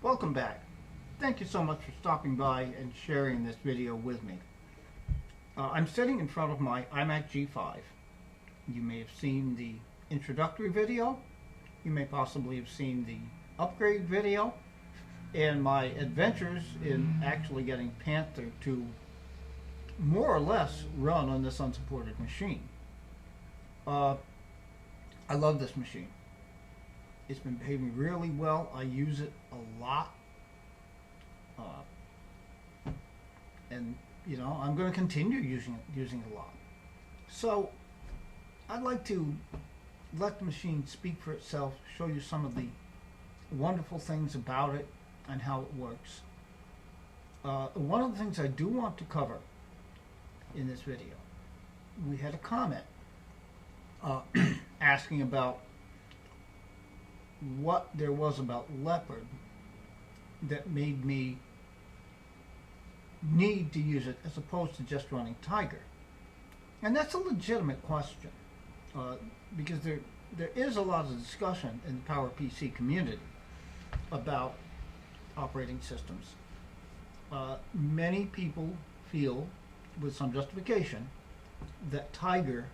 Welcome back. Thank you so much for stopping by and sharing this video with me. I'm sitting in front of my iMac G5. You may have seen the introductory video. You may possibly have seen the upgrade video and my adventures in actually getting Panther to more or less run on this unsupported machine. I love this machine. It's been behaving really well. I use it a lot. And I'm going to continue using it a lot. So I'd like to let the machine speak for itself, show you some of the wonderful things about it and how it works. One of the things I do want to cover in this video, we had a comment asking about what there was about Leopard that made me need to use it as opposed to just running Tiger. And that's a legitimate question because there is a lot of discussion in the PowerPC community about operating systems. Many people feel, with some justification, that Tiger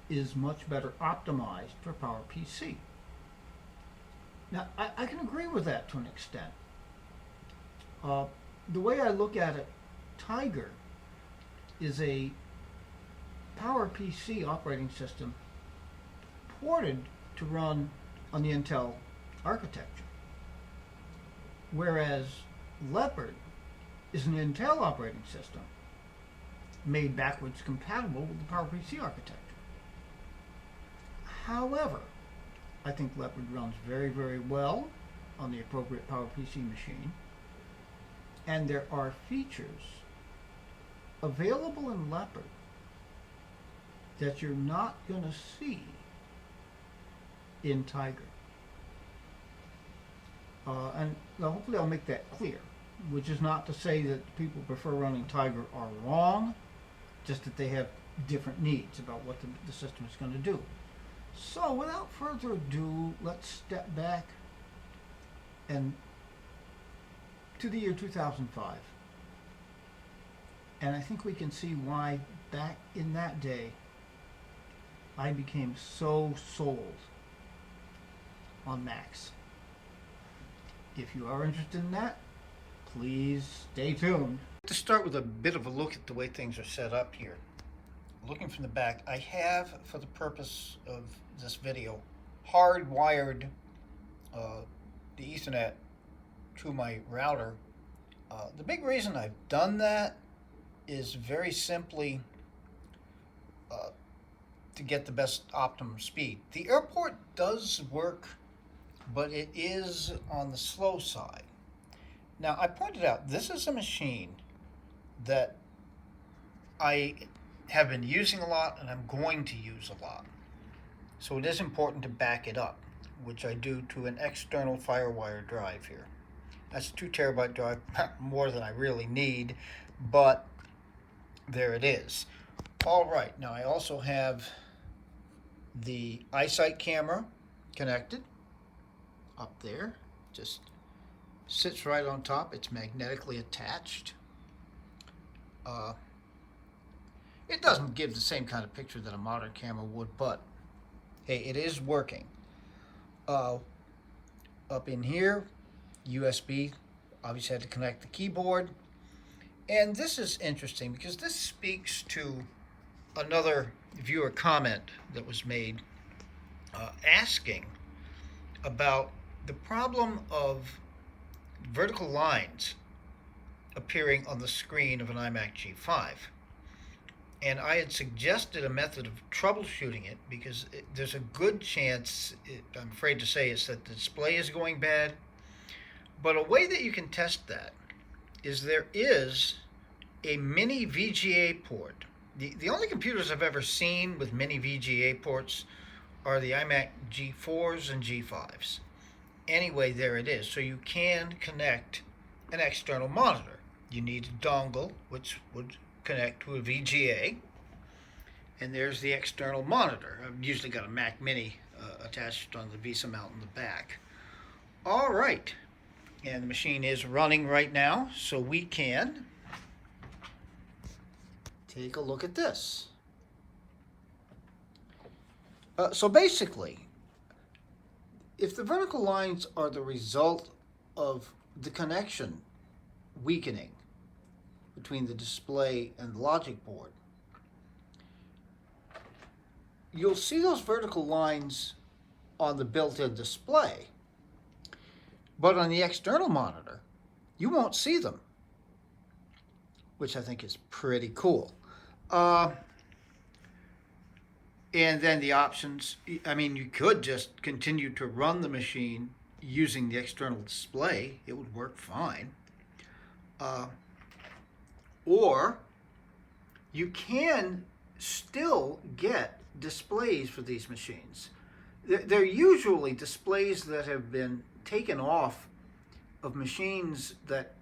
is much better optimized for PowerPC. Now, I can agree with that to an extent. The way I look at it, Tiger is a PowerPC operating system ported to run on the Intel architecture, whereas Leopard is an Intel operating system made backwards compatible with the PowerPC architecture. However, I think Leopard runs very, very well on the appropriate PowerPC machine, and there are features available in Leopard that you're not going to see in Tiger. And hopefully I'll make that clear, which is not to say that people prefer running Tiger are wrong, just that they have different needs about what the system is going to do. So without further ado, let's step back and to the year 2005. And I think we can see why back in that day I became so sold on Macs. If you are interested in that, please stay tuned. To start with a bit of a look at the way things are set up here. Looking from the back, I have, for the purpose of this video, hardwired the Ethernet to my router. The big reason I've done that is very simply to get the best optimum speed. The airport does work, but it is on the slow side. Now, I pointed out, this is a machine that I have been using a lot and I'm going to use a lot. So it is important to back it up, which I do to an external FireWire drive here. That's a 2 terabyte drive, more than I really need, but there it is. All right, now I also have the iSight camera connected up there. Just sits right on top. It's magnetically attached. It doesn't give the same kind of picture that a modern camera would, but hey, it is working. Up in here, USB, obviously had to connect the keyboard. And this is interesting because this speaks to another viewer comment that was made asking about the problem of vertical lines appearing on the screen of an iMac G5. And I had suggested a method of troubleshooting it because there's a good chance, I'm afraid to say, is that the display is going bad. But a way that you can test that is there is a mini VGA port. The only computers I've ever seen with mini VGA ports are the iMac G4s and G5s. Anyway, there it is. So you can connect an external monitor. You need a dongle, which would connect to a VGA, and there's the external monitor. I've usually got a Mac Mini attached on the VESA mount in the back. All right, And the machine is running right now, so we can take a look at this. So basically, if the vertical lines are the result of the connection weakening between the display and the logic board, you'll see those vertical lines on the built-in display, but on the external monitor, you won't see them, which I think is pretty cool. And then the options, I mean, you could just continue to run the machine using the external display. It would work fine. Or you can still get displays for these machines. They're usually displays that have been taken off of machines that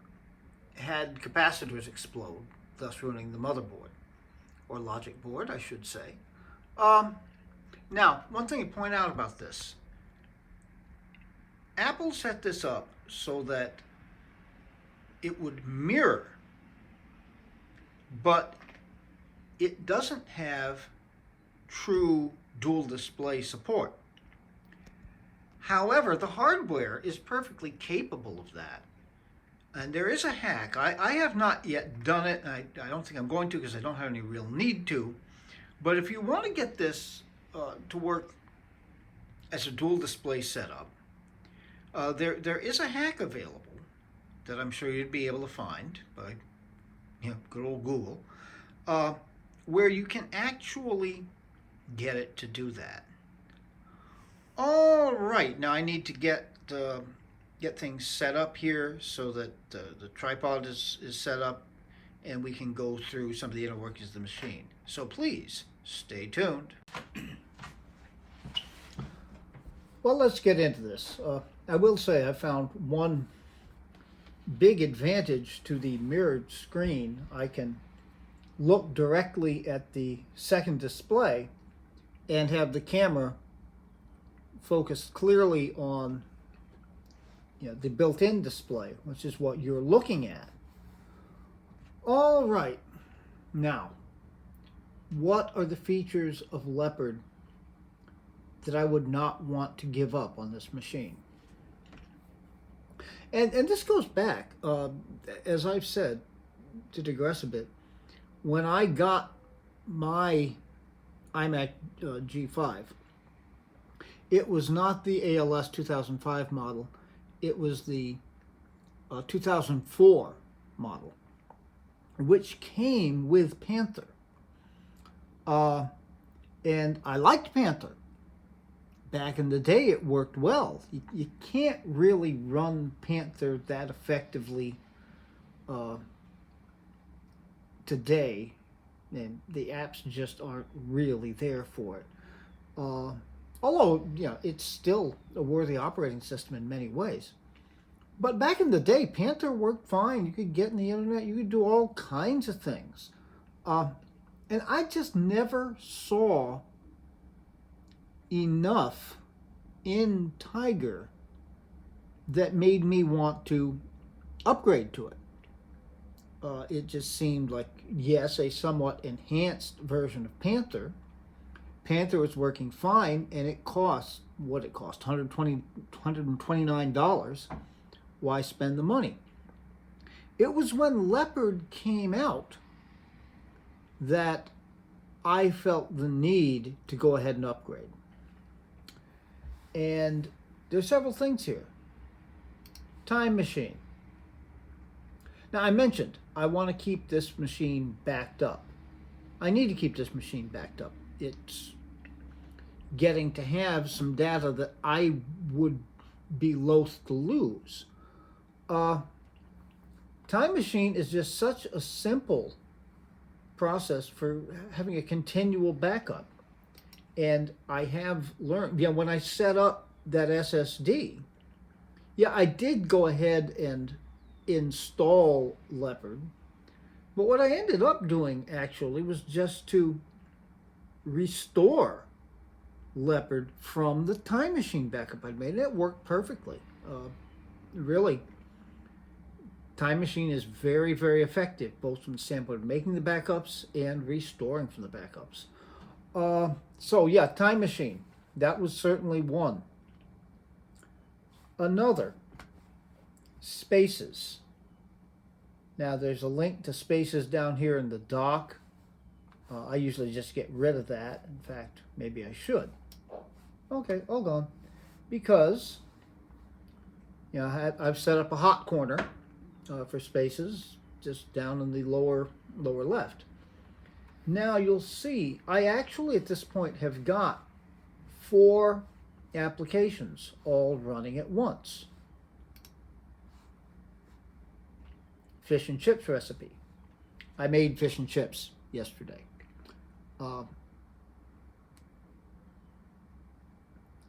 had capacitors explode, thus ruining the motherboard, or logic board, I should say. Now, one thing to point out about this, Apple set this up so that it would mirror, but it doesn't have true dual display support. However, the hardware is perfectly capable of that. And there is a hack. I have not yet done it, and I don't think I'm going to because I don't have any real need to. But if you want to get this to work as a dual display setup, there is a hack available that I'm sure you'd be able to find by good old Google, where you can actually get it to do that. All right, now I need to get things set up here so that the tripod is set up and we can go through some of the inner workings of the machine. So please, stay tuned. Well, let's get into this. I will say I found one big advantage to the mirrored screen. I can look directly at the second display and have the camera focused clearly on the built-in display, which is what you're looking at. All right, now, what are the features of Leopard that I would not want to give up on this machine? And this goes back, as I've said, to digress a bit, when I got my iMac G5, it was not the ALS 2005 model, it was the 2004 model, which came with Panther. And I liked Panther. Back in the day, it worked well. You can't really run Panther that effectively today, and the apps just aren't really there for it. Although, it's still a worthy operating system in many ways. But back in the day, Panther worked fine. You could get in the internet. You could do all kinds of things. And I just never saw enough in Tiger that made me want to upgrade to it. It just seemed like, yes, a somewhat enhanced version of Panther. Panther was working fine, and it cost what it cost, $129. Why spend the money? It was when Leopard came out that I felt the need to go ahead and upgrade. And there's several things here. Time machine. Now, I mentioned I want to keep this machine backed up. I need to keep this machine backed up. It's getting to have some data that I would be loath to lose. Time machine is just such a simple process for having a continual backup. And I have learned, when I set up that SSD, I did go ahead and install Leopard. But what I ended up doing actually was just to restore Leopard from the Time Machine backup I'd made. And it worked perfectly. Really, Time Machine is very, very effective, both from the standpoint of making the backups and restoring from the backups. So yeah, Time Machine, that was certainly one. Another, Spaces. Now there's a link to Spaces down here in the dock. I usually just get rid of that. In fact, maybe I should. Okay, all gone. Because, you know, I've set up a hot corner for Spaces just down in the lower left. Now you'll see I actually at this point have got 4 applications all running at once. Fish and chips recipe. I made fish and chips yesterday.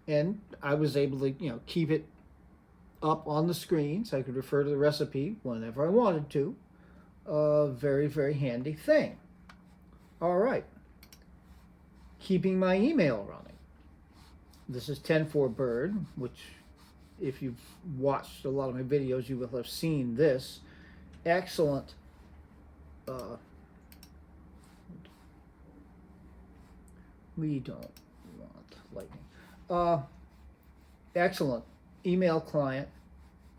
And I was able to, you know, keep it up on the screen so I could refer to the recipe whenever I wanted to. Very, very handy thing. All right. Keeping my email running. This is 10-4-Bird, which if you've watched a lot of my videos, you will have seen this. Excellent. We don't want lightning. Excellent email client.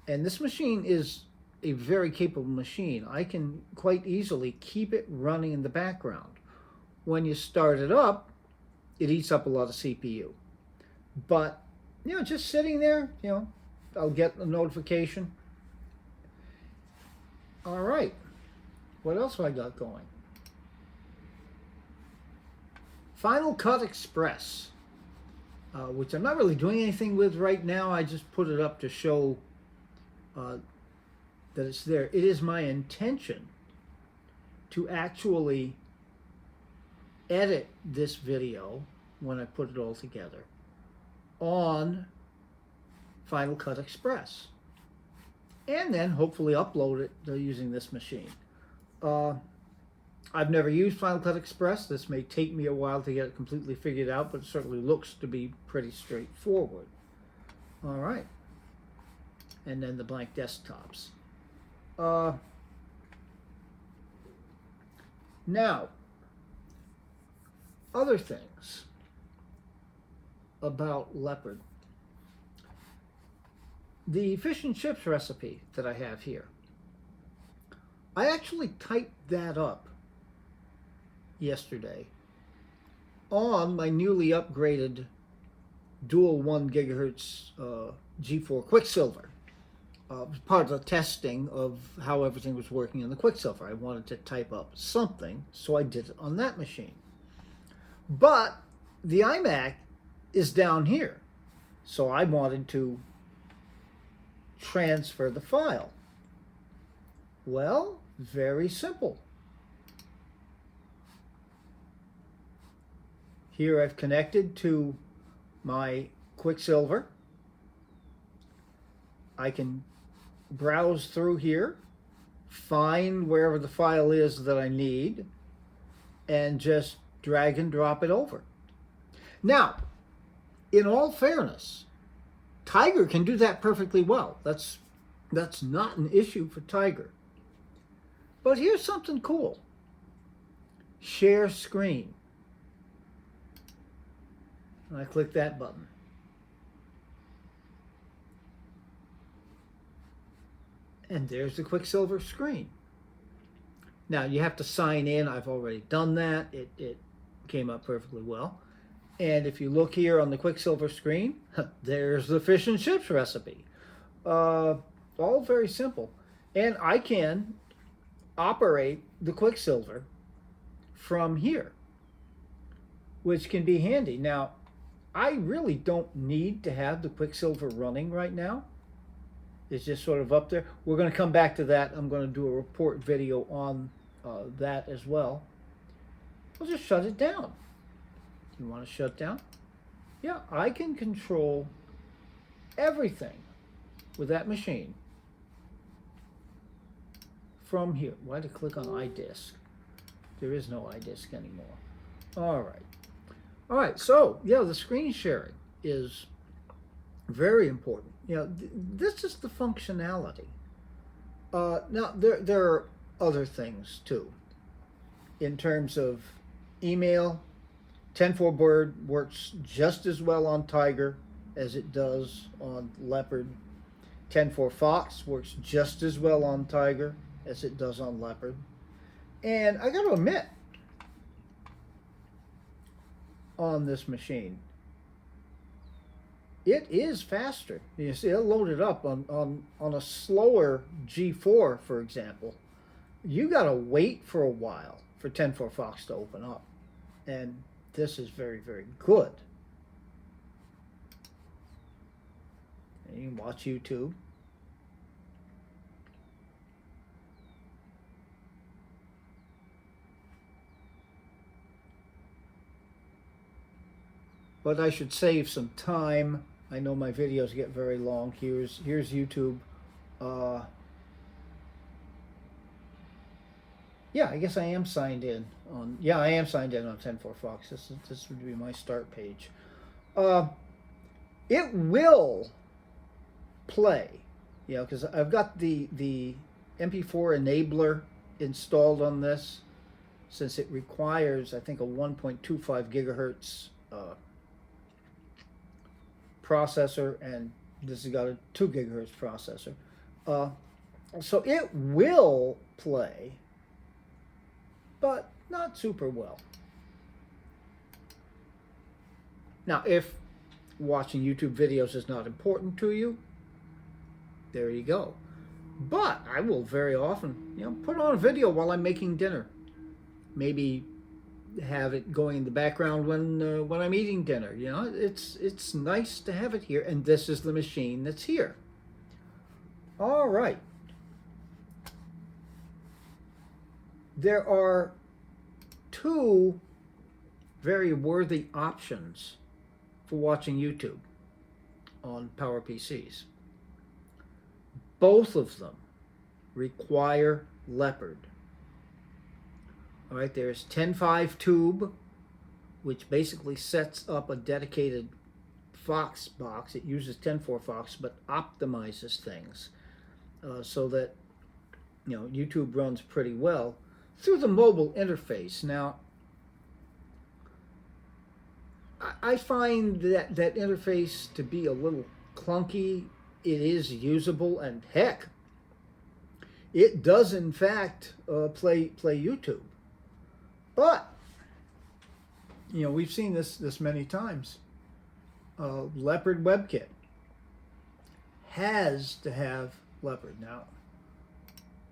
And this machine is a very capable machine. I can quite easily keep it running in the background. When you start it up, it eats up a lot of CPU. But, you know, just sitting there, you know, I'll get a notification. All right. What else have I got going? Final Cut Express, which I'm not really doing anything with right now. I just put it up to show that it's there. It is my intention to actually edit this video when I put it all together on Final Cut Express, and then hopefully upload it using this machine. I've never used Final Cut Express. This may take me a while to get it completely figured out, but it certainly looks to be pretty straightforward. All right. And then the blank desktops. Now, other things about Leopard. The fish and chips recipe that I have here, I actually typed that up yesterday on my newly upgraded dual 1 gigahertz G4 Quicksilver. Part of the testing of how everything was working in the Quicksilver. I wanted to type up something, so I did it on that machine. But the iMac is down here, so I wanted to transfer the file. Well, very simple. Here I've connected to my Quicksilver. I can browse through here, find wherever the file is that I need, and just drag and drop it over. Now, in all fairness, Tiger can do that perfectly well. That's not an issue for Tiger. But here's something cool. Share screen. And I click that button. And there's the Quicksilver screen. Now you have to sign in. I've already done that. It came up perfectly well. And if you look here on the Quicksilver screen, there's the fish and chips recipe. All very simple. And I can operate the Quicksilver from here, which can be handy. Now, I really don't need to have the Quicksilver running right now. It's just sort of up there. We're going to come back to that. I'm going to do a report video on that as well. I'll just shut it down. You want to shut down? Yeah, I can control everything with that machine from here. Why did I click on iDisk? There is no iDisk anymore. All right. All right, so yeah, the screen sharing is very important. You know, this is the functionality Now, there are other things too. In terms of email, 10.4 Bird works just as well on Tiger as it does on Leopard. 10.4 Fox works just as well on Tiger as it does on Leopard. And I got to admit, on this machine, it is faster. You see, it'll load it up on a slower G4, for example. You got to wait for a while for 10.4 Fox to open up. And this is very, very good. And you can watch YouTube. But I should save some time. I know my videos get very long. Here's YouTube. Yeah, I guess I am signed in on. Yeah, I am signed in on 10.4 Fox. This would be my start page. It will play, you know, because I've got the MP4 enabler installed on this, since it requires, I think, a 1.25 gigahertz processor, and this has got a 2 gigahertz processor. So it will play, but not super well. Now, if watching YouTube videos is not important to you, there you go. But I will very often, you know, put on a video while I'm making dinner. Maybe have it going in the background when I'm eating dinner. You know, it's nice to have it here, and this is the machine that's here. All right. There are two very worthy options for watching YouTube on PowerPCs. Both of them require Leopard. All right, there's 10.5 tube, which basically sets up a dedicated Fox box. It uses 10.4 Fox, but optimizes things so that, you know, YouTube runs pretty well through the mobile interface. Now, I find that interface to be a little clunky. It is usable, and heck, it does in fact play YouTube. But, you know, we've seen this many times. Leopard WebKit has to have Leopard. Now,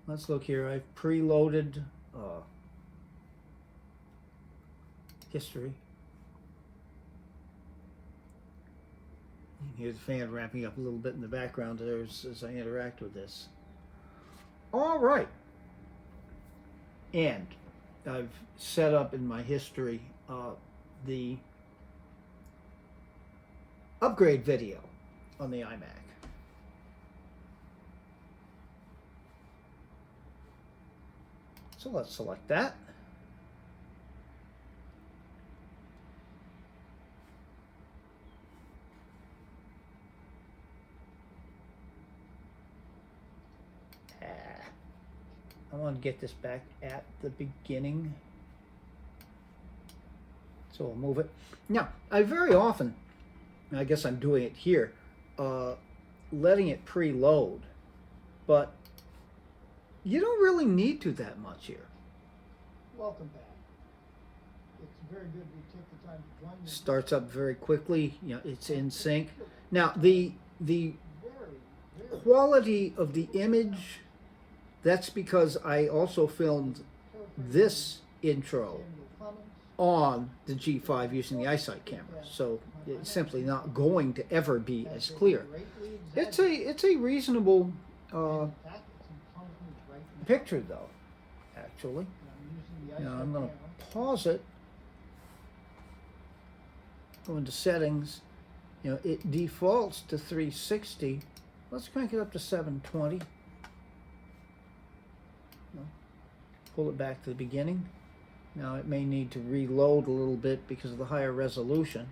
let's look here. I've preloaded history. You can hear the fan ramping up a little bit in the background there as I interact with this. All right. And I've set up in my history the upgrade video on the iMac. So let's select that. I want to get this back at the beginning. So we'll move it. Now, I very often, I guess I'm doing it here, letting it preload, but you don't really need to that much here. Welcome back. It's very good we took the time to join me. Starts up very quickly. You know, it's in sync. Now, the quality of the image, that's because I also filmed this intro on the G5 using the iSight camera, so it's simply not going to ever be as clear. It's a reasonable picture, though. Actually, now I'm going to pause it. Go into settings. You know, it defaults to 360. Let's crank it up to 720. Pull it back to the beginning. Now it may need to reload a little bit because of the higher resolution.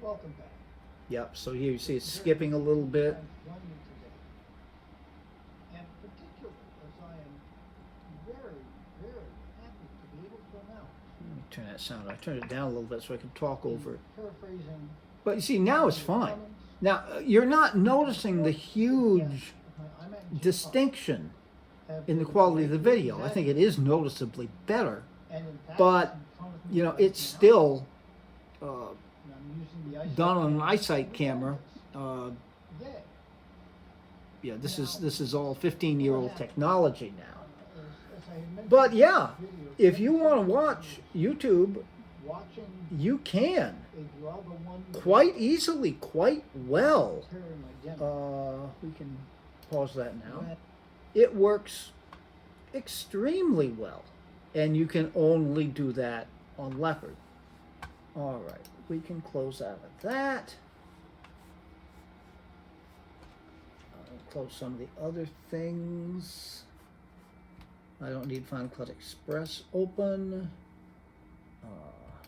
Welcome back. Yep, so here you see it's skipping a little bit. Join me today. And particularly as I am very, very happy to be able to announce. Let me turn that sound. I turned it down a little bit so I can talk over it. Paraphrasing. But you see, now it's fine. Now, you're not noticing the huge distinction in the quality of the video. I think it is noticeably better, but, you know, it's still done on an iSight camera. Yeah, this is all 15-year-old technology now. But yeah, if you want to watch YouTube, you can quite easily, quite well. We can pause that now. It works extremely well, and you can only do that on Leopard. All right, we can close out of that. Close some of the other things. I don't need Final Cut Express open.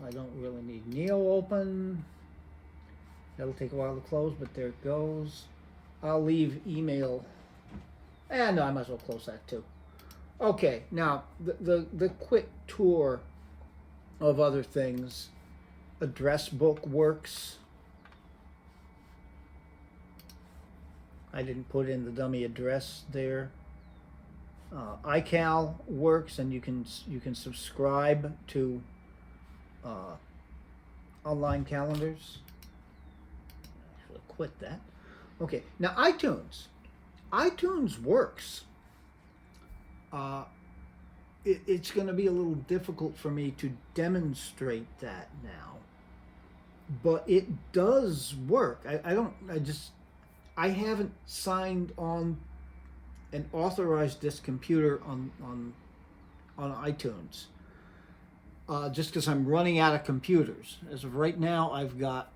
I don't really need Neo open. That'll take a while to close, but there it goes. I'll leave email. And no, I might as well close that too. Okay, now the quick tour of other things. Address book works. I didn't put in the dummy address there. iCal works, and you can subscribe to online calendars. Actually, quit that. Okay, now iTunes works. It's going to be a little difficult for me to demonstrate that now, but it does work. I haven't signed on and authorized this computer on iTunes just because I'm running out of computers. As of right now, I've got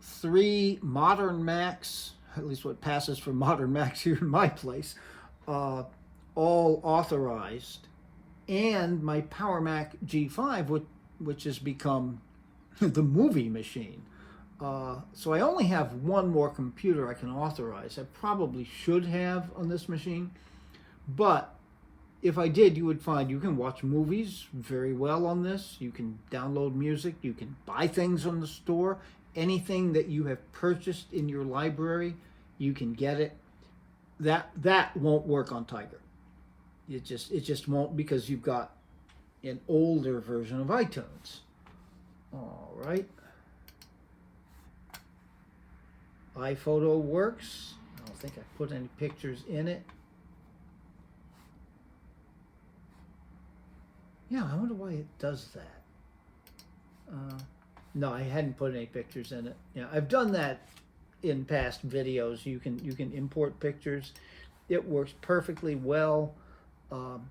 3 modern Macs, at least what passes for modern Macs here in my place, all authorized, and my Power Mac G5, which has become the movie machine. So I only have one more computer I can authorize. I probably should have on this machine, but if I did, you would find you can watch movies very well on this. You can download music. You can buy things on the store. Anything that you have purchased in your library, you can get it. That won't work on Tiger. It just won't, because you've got an older version of iTunes. All right. iPhoto works. I don't think I put any pictures in it. Yeah, I wonder why it does that. No, I hadn't put any pictures in it. Yeah, I've done that in past videos. You can import pictures. It works perfectly well. iMovie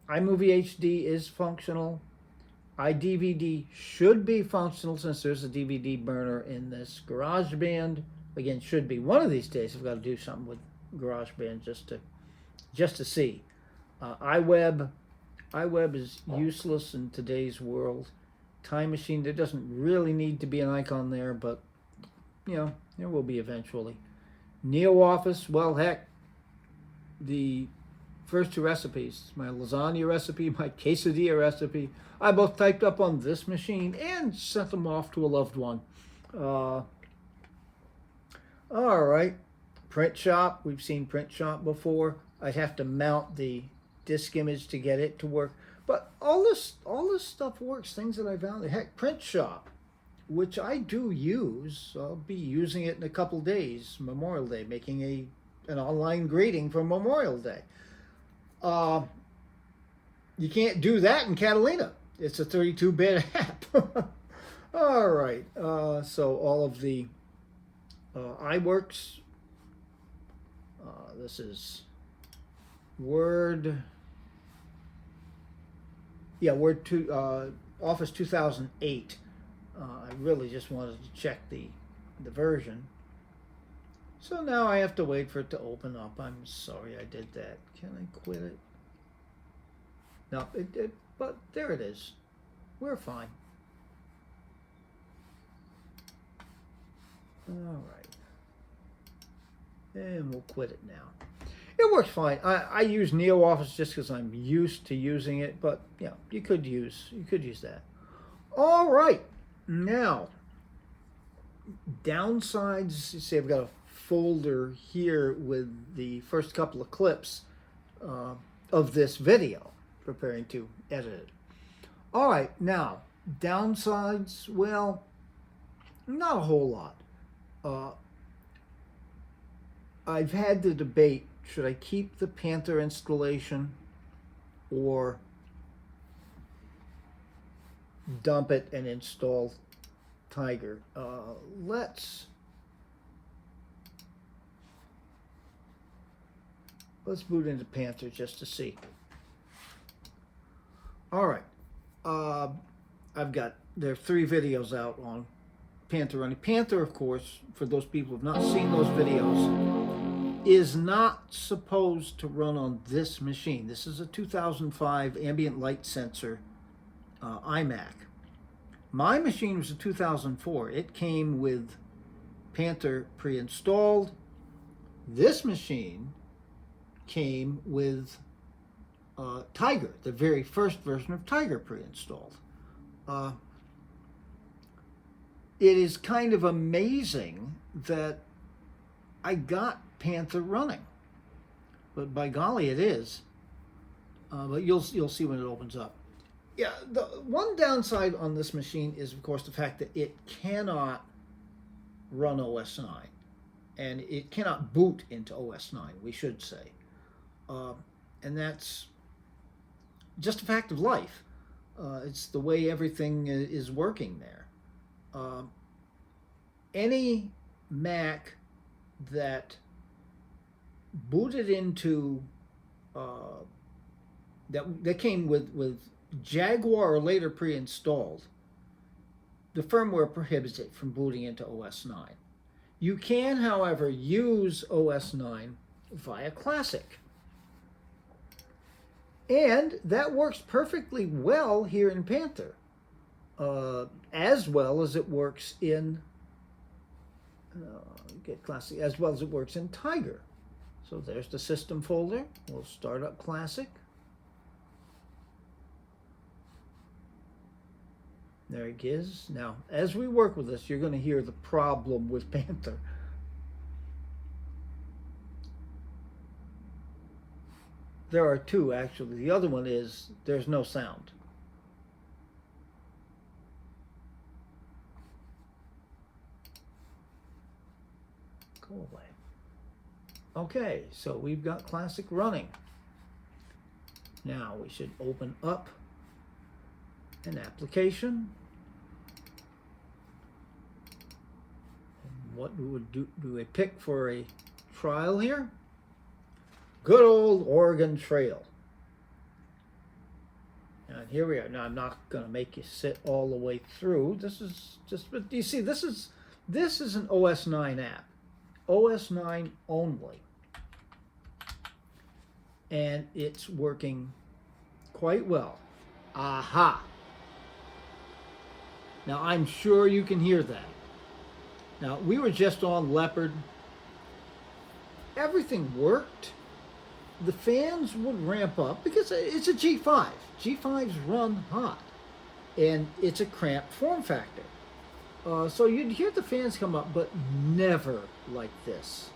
HD is functional. iDVD should be functional since there's a DVD burner in this GarageBand. Again, should be. One of these days I've got to do something with GarageBand just to see. iWeb is useless in today's world. Time Machine, there doesn't really need to be an icon there, but you know, there will be eventually. NeoOffice, well, heck, the first 2 recipes, my lasagna recipe, my quesadilla recipe, I both typed up on this machine and sent them off to a loved one. All right, Print Shop, we've seen Print Shop before. I'd have to mount the disk image to get it to work, but all this stuff works. Things that I found, heck, Print Shop, which I do use. I'll be using it in a couple days, Memorial Day, making an online greeting for Memorial Day. You can't do that in Catalina. It's a 32-bit app. All right, so all of the iWorks. This is Word. Yeah, Office 2008. I really just wanted to check the version. So now I have to wait for it to open up. I'm sorry I did that. Can I quit it? No, but there it is. We're fine. All right. And we'll quit it now. It works fine. I use NeoOffice just because I'm used to using it, but yeah, you could use that. All right. Now, downsides. You see, I've got a folder here with the first couple of clips of this video, preparing to edit it. All right, now downsides. Well, not a whole lot. I've had the debate: should I keep the Panther installation or dump it and install Tiger? Let's boot into Panther just to see. All right, there are 3 videos out on Panther running. Panther, of course, for those people who have not seen those videos, is not supposed to run on this machine. This is a 2005 ambient light sensor iMac. My machine was a 2004. It came with Panther pre-installed. This machine came with Tiger, the very first version of Tiger pre-installed. It is kind of amazing that I got Panther running, but by golly, it is. But you'll see when it opens up. Yeah, the one downside on this machine is, of course, the fact that it cannot run OS 9, and it cannot boot into OS 9, we should say. And that's just a fact of life. It's the way everything is working there. Any Mac that booted into that came with Jaguar or later pre-installed, the firmware prohibits it from booting into OS 9. You can, however, use OS 9 via Classic. And that works perfectly well here in Panther, as well as it works in Classic, as well as it works in Tiger. So there's the system folder. We'll start up Classic. There it is. Now, as we work with this, you're going to hear the problem with Panther. There are 2, actually. The other one is there's no sound. Go away. Okay, so we've got Classic running. Now we should open up an application. And what do we pick for a trial here? Good old Oregon Trail. And here we are. Now I'm not going to make you sit all the way through. This is just, but you see, this is an OS 9 app. OS 9 only. And it's working quite well. Aha! Now I'm sure you can hear that. Now we were just on Leopard. Everything worked. The fans would ramp up because it's a G5. G5s run hot, and it's a cramped form factor. So you'd hear the fans come up, but never like this.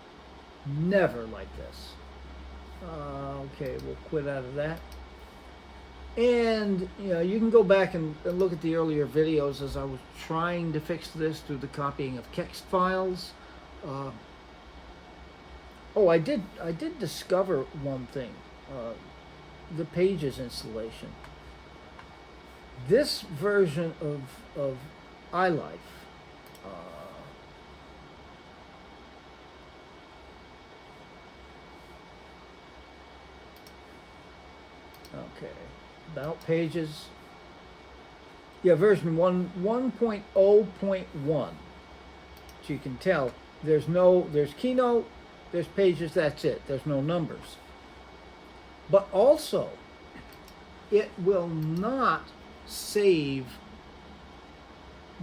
Never like this. Okay, we'll quit out of that. And you can go back and look at the earlier videos as I was trying to fix this through the copying of text files. Oh, I did discover one thing, the Pages installation. This version of iLife, okay, about Pages, yeah, version 1.0.1, so you can tell there's Keynote, there's Pages, that's it. There's no numbers. But also, it will not save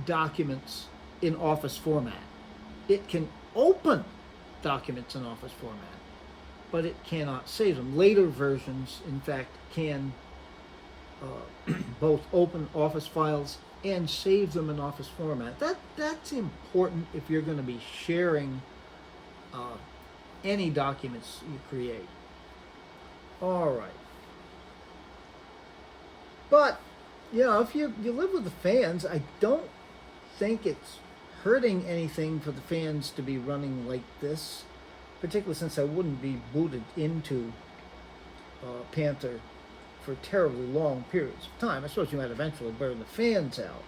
documents in Office format. it can open documents in Office format, but it cannot save them. Later versions, in fact, can both open Office files and save them in Office format. That's important if you're going to be sharing any documents you create. All right. But, if you live with the fans, I don't think it's hurting anything for the fans to be running like this, particularly since I wouldn't be booted into Panther for terribly long periods of time. I suppose you might eventually burn the fans out.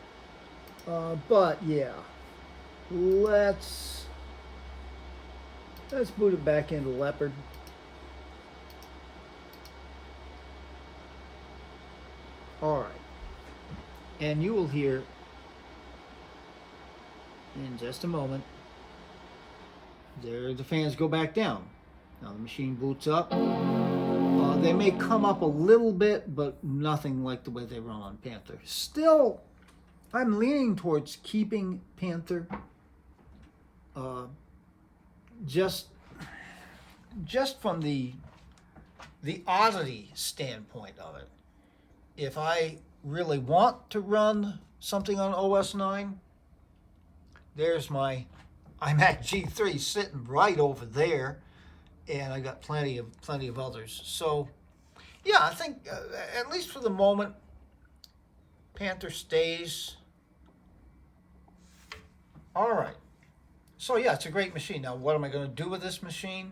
But yeah, let's boot it back into Leopard. All right, and you will hear in just a moment there the fans go back down. Now the machine boots up. They may come up a little bit, but nothing like the way they run on Panther. Still, I'm leaning towards keeping Panther. Just from the oddity standpoint of it. If I really want to run something on OS 9, there's my iMac G3 sitting right over there, and I got plenty of others. So, yeah, I think at least for the moment, Panther stays. All right. So yeah, it's a great machine. Now, what am I going to do with this machine?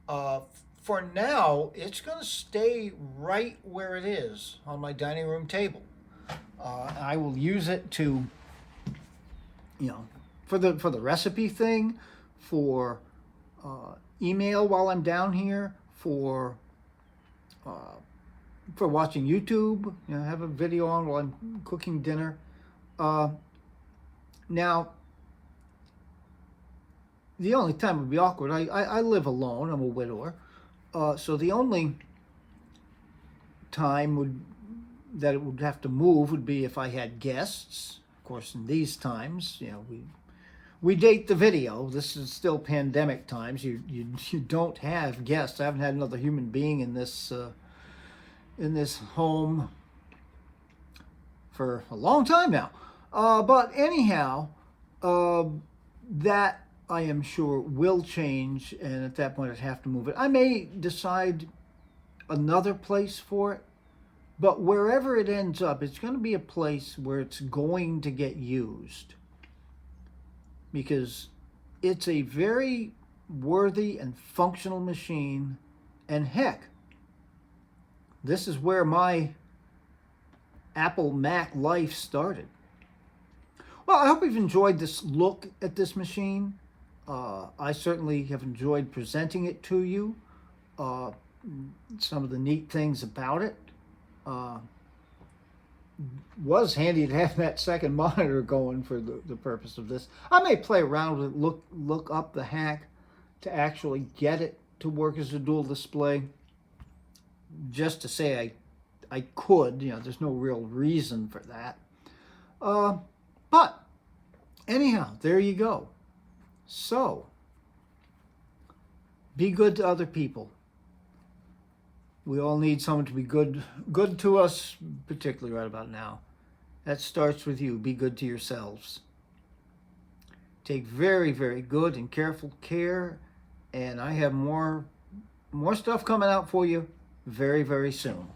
For now, it's going to stay right where it is on my dining room table. I will use it to, for the recipe thing, for email while I'm down here, for watching YouTube. Have a video on while I'm cooking dinner. Now, the only time it would be awkward, I live alone. I'm a widower. So the only time that it would have to move would be if I had guests. Of course, in these times, we date the video. This is still pandemic times. You don't have guests. I haven't had another human being in this home for a long time now. But anyhow, that I am sure will change, and at that point I'd have to move it. I may decide another place for it, but wherever it ends up, it's going to be a place where it's going to get used, because it's a very worthy and functional machine, and heck, this is where my Apple Mac life started. Well, I hope you've enjoyed this look at this machine. I certainly have enjoyed presenting it to you. Some of the neat things about it. Was handy to have that second monitor going for the purpose of this. I may play around with it, look up the hack to actually get it to work as a dual display. Just to say I could, there's no real reason for that. But anyhow, there you go. So, be good to other people. We all need someone to be good to us, particularly right about now. That starts with you. Be good to yourselves. Take very, very good and careful care, and I have more stuff coming out for you very, very soon.